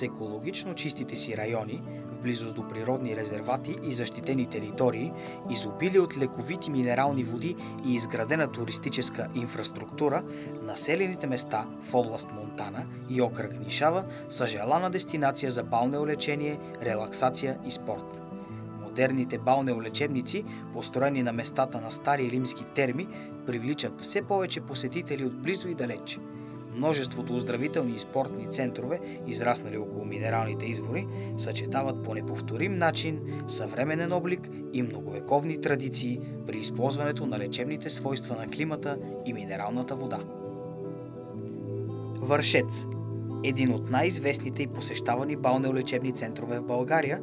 с екологично чистите си райони, в близост до природни резервати и защитени територии, изобилие от лековити минерални води и изградена туристическа инфраструктура, населените места в област Монтана и окръг Нишава са желана дестинация за балнеолечение, релаксация и спорт. Модерните балнеолечебници, построени на местата на стари римски терми, привличат все повече посетители от близо и далеч. Множеството оздравителни и спортни центрове, израснали около минералните извори, съчетават по неповторим начин съвременен облик и многовековни традиции при използването на лечебните свойства на климата и минералната вода. Вършец, един от най-известните и посещавани балнеолечебни центрове в България,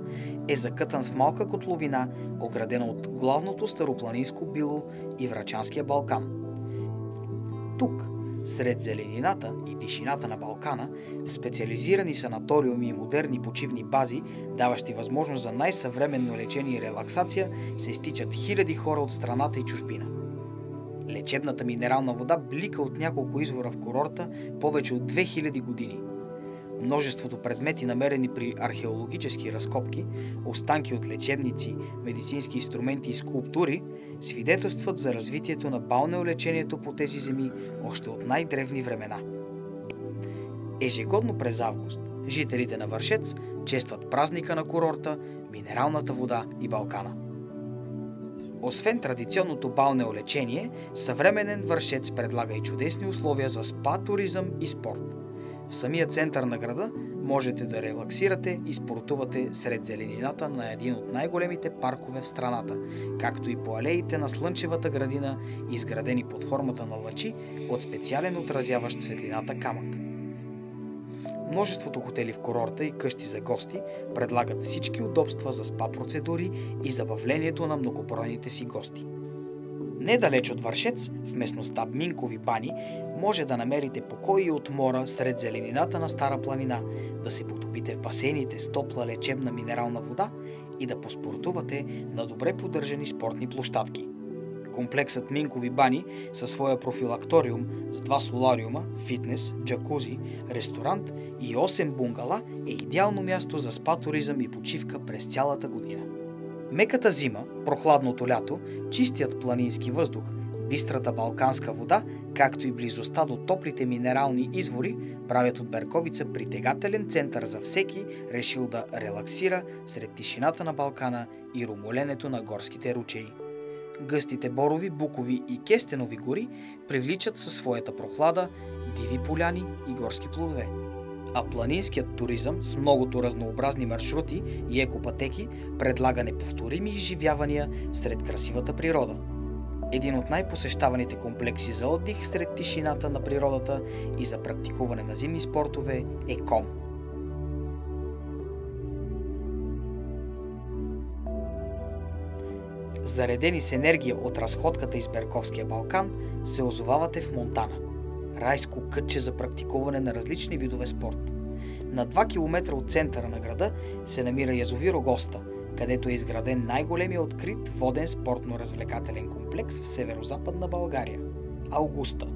е закътан в малка котловина, оградена от главното старопланинско било и Врачанския Балкан. Тук, сред зеленината и тишината на Балкана, специализирани санаториуми и модерни почивни бази, даващи възможност за най-съвременно лечение и релаксация, се стичат хиляди хора от страната и чужбина. Лечебната минерална вода блика от няколко извора в курорта повече от 2000 години. Множеството предмети, намерени при археологически разкопки, останки от лечебници, медицински инструменти и скулптури, свидетелстват за развитието на балнеолечението по тези земи още от най-древни времена. Ежегодно през август жителите на Вършец честват празника на курорта, минералната вода и Балкана. Освен традиционното балнеолечение, съвременен Вършец предлага и чудесни условия за спа, туризъм и спорт. В самия център на града можете да релаксирате и спортувате сред зеленината на един от най-големите паркове в страната, както и по алеите на Слънчевата градина, изградени под формата на лъчи от специален отразяващ светлината камък. Множеството хотели в курорта и къщи за гости предлагат всички удобства за спа процедури и забавлението на многобройните си гости. Недалеч от Вършец, в местността Минкови бани, може да намерите покой от мора сред зеленината на Стара планина, да се потопите в басейните с топла лечебна минерална вода и да поспортувате на добре поддържани спортни площадки. Комплексът Минкови бани със своя профилакториум с 2 солариума, фитнес, джакузи, ресторант и 8 бунгала е идеално място за спа туризъм и почивка през цялата година. Меката зима, прохладното лято, чистият планински въздух, бистрата балканска вода, както и близостта до топлите минерални извори правят от Берковица притегателен център за всеки, решил да релаксира сред тишината на Балкана и румоленето на горските ручеи. Гъстите борови, букови и кестенови гори привличат със своята прохлада диви поляни и горски плодове. А планинският туризъм с многото разнообразни маршрути и екопътеки предлага неповторими изживявания сред красивата природа. Един от най-посещаваните комплекси за отдих сред тишината на природата и за практикуване на зимни спортове е КОМ. Заредени с енергия от разходката из Берковския Балкан, се озовавате в Монтана. Райско кътче за практикуване на различни видове спорт. На 2 км от центъра на града се намира язовир Огоста, където е изграден най-големият открит воден спортно-развлекателен комплекс в северо-западна България – Аугуста.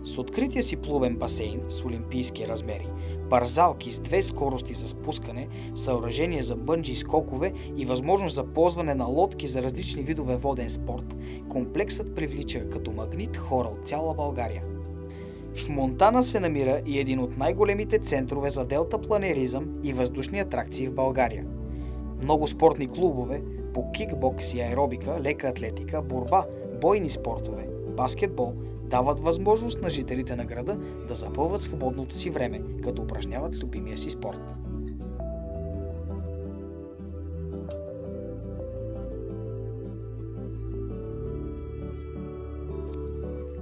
С открития си плувен басейн с олимпийски размери, парзалки с 2 скорости за спускане, съоръжение за бънджи скокове и възможност за ползване на лодки за различни видове воден спорт, комплексът привлича като магнит хора от цяла България. В Монтана се намира и един от най-големите центрове за делтапланеризъм и въздушни атракции в България. Много спортни клубове по кикбокс и аеробика, лека атлетика, борба, бойни спортове, баскетбол дават възможност на жителите на града да запълват свободното си време, като упражняват любимия си спорт.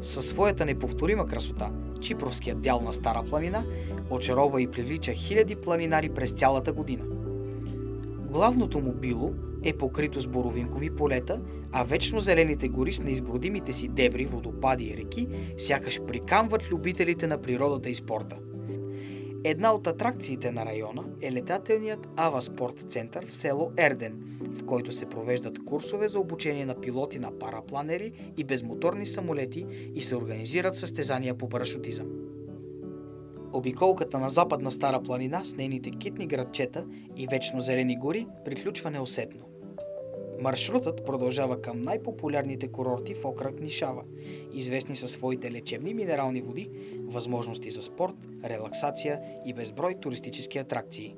Със своята неповторима красота, Чипровският дял на Стара планина очарова и привлича хиляди планинари през цялата година. Главното му било е покрито с боровинкови полета, а вечно зелените гори с неизбродимите си дебри, водопади и реки сякаш приканват любителите на природата и спорта. Една от атракциите на района е летателният Ава Спорт център в село Ерден, в който се провеждат курсове за обучение на пилоти на парапланери и безмоторни самолети и се организират състезания по парашутизъм. Обиколката на Западна Стара планина с нейните китни градчета и вечно зелени гори приключва неусетно. Маршрутът продължава към най-популярните курорти в окръг Нишава, известни със своите лечебни минерални води, възможности за спорт, релаксация и безброй туристически атракции.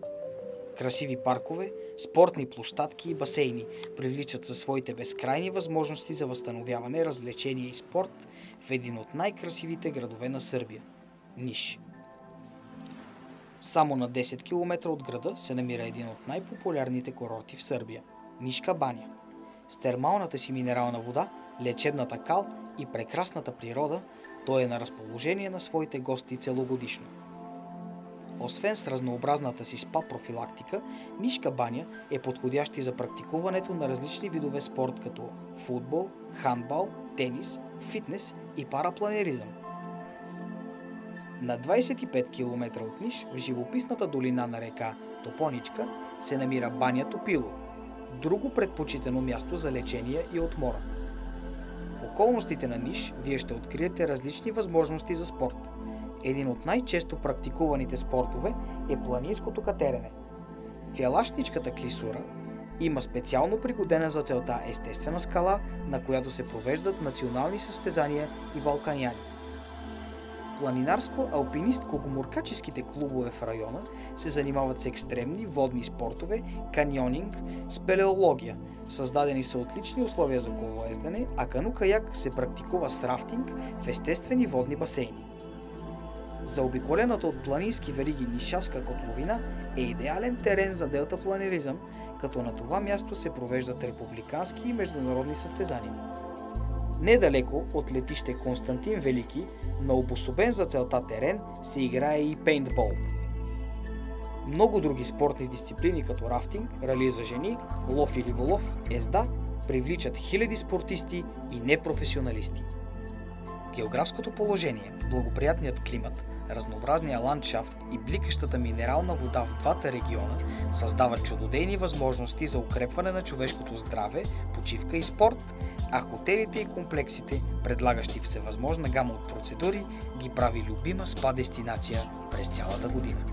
Красиви паркове, спортни площадки и басейни привличат със своите безкрайни възможности за възстановяване, развлечение и спорт в един от най-красивите градове на Сърбия – Ниш. Само на 10 км от града се намира един от най-популярните курорти в Сърбия – Нишка баня. С термалната си минерална вода, лечебната кал и прекрасната природа, той е на разположение на своите гости целогодишно. Освен с разнообразната си спа профилактика, Нишка баня е подходящ и за практикуването на различни видове спорт като футбол, хандбал, тенис, фитнес и парапланеризъм. На 25 км от Ниш, в живописната долина на река Топоничка, се намира баня Топило, друго предпочитано място за лечение и отмора. В околностите на Ниш вие ще откриете различни възможности за спорт. Един от най-често практикуваните спортове е планинското катерене. Фялашничката клисура има специално пригодена за целта естествена скала, на която се провеждат национални състезания и балканяни. Планинарско-алпинистко-гумуркаческите клубове в района се занимават с екстремни водни спортове, каньонинг, спелеология. Създадени са отлични условия за колоездене, а кану-каяк се практикува с рафтинг в естествени водни басейни. Заобиколената от планински вериги Нишавска котловина е идеален терен за делтапланеризъм, като на това място се провеждат републикански и международни състезания. Недалеко от летище Константин Велики, на обособен за целта терен, се играе и пейнтбол. Много други спортни дисциплини като рафтинг, рали за жени, лов и риболов, езда привличат хиляди спортисти и непрофесионалисти. Географското положение, благоприятният климат, разнообразния ландшафт и бликащата минерална вода в двата региона създават чудодейни възможности за укрепване на човешкото здраве, почивка и спорт, а хотелите и комплексите, предлагащи всевъзможна гама от процедури, ги прави любима спа дестинация през цялата година.